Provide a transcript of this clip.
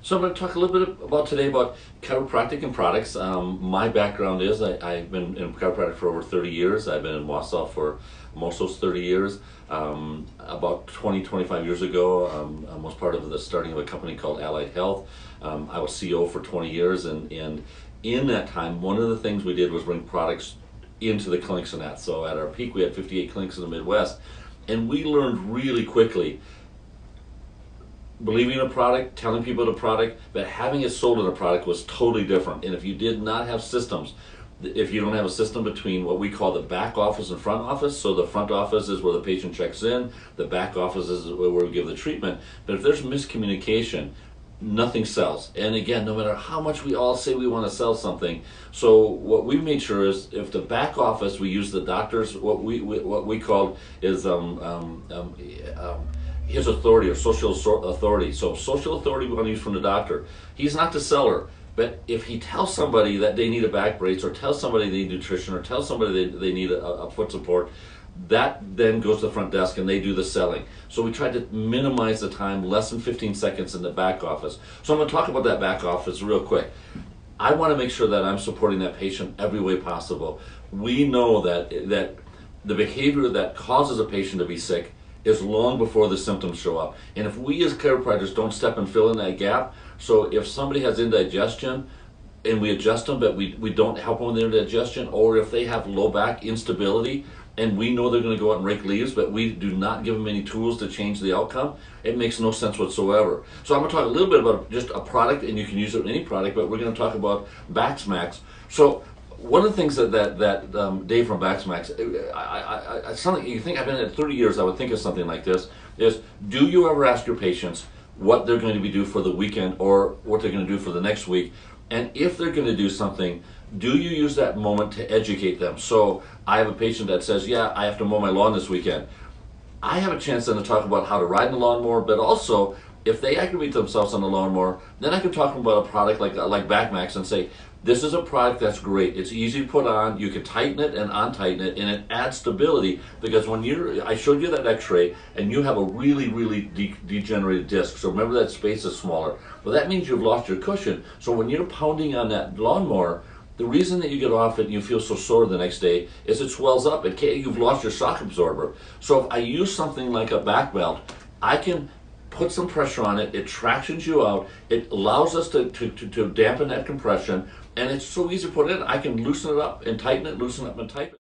So I'm going to talk a little bit about today about chiropractic and products. My background is I've been in chiropractic for over 30 years. I've been in Wausau for most of those 30 years. About 25 years ago, I was part of the starting of a company called Allied Health. I was CEO for 20 years, and in that time, one of the things we did was bring products into the clinics and that. So at our peak, we had 58 clinics in the Midwest, and we learned really quickly believing in a product, telling people the product, but having it sold in a product was totally different. And if you did not have systems, if you don't have a system between what we call the back office and front office, so the front office is where the patient checks in, the back office is where we give the treatment, but if there's miscommunication, nothing sells. And again, no matter how much we all say we want to sell something, so what we made sure is if the back office, we use the doctors, what we called is his authority or social authority. So social authority we want to use from the doctor. He's not the seller, but if he tells somebody that they need a back brace, or tells somebody they need nutrition, or tells somebody they need a foot support, that then goes to the front desk and they do the selling. So we tried to minimize the time, less than 15 seconds in the back office. So I'm going to talk about that back office real quick. I want to make sure that I'm supporting that patient every way possible. We know that the behavior that causes a patient to be sick is long before the symptoms show up. And if we as chiropractors don't step and fill in that gap, so if somebody has indigestion and we adjust them, but we don't help them with their indigestion, or if they have low back instability and we know they're going to go out and rake leaves, but we do not give them any tools to change the outcome, it makes no sense whatsoever. So I'm going to talk a little bit about just a product, and you can use it in any product, but we're going to talk about Backsmax. So one of the things that Dave from Backsmax, something you think, I've been at 30 years, I would think of something like this, is do you ever ask your patients what they're going to be due for the weekend or what they're going to do for the next week? And if they're going to do something, do you use that moment to educate them? So I have a patient that says, yeah, I have to mow my lawn this weekend. I have a chance then to talk about how to ride in the lawnmower, but also if they aggravate themselves on the lawnmower, then I can talk to them about a product like Backsmax and say, this is a product that's great. It's easy to put on. You can tighten it and untighten it, and it adds stability, because when I showed you that x-ray and you have a really degenerated disc, so remember that space is smaller. Well, that means you've lost your cushion. So when you're pounding on that lawnmower, the reason that you get off it and you feel so sore the next day is it swells up. You've lost your shock absorber. So if I use something like a back belt, I can put some pressure on it, it tractions you out, it allows us to dampen that compression, and it's so easy to put in. I can loosen it up and tighten it, loosen up and tighten it.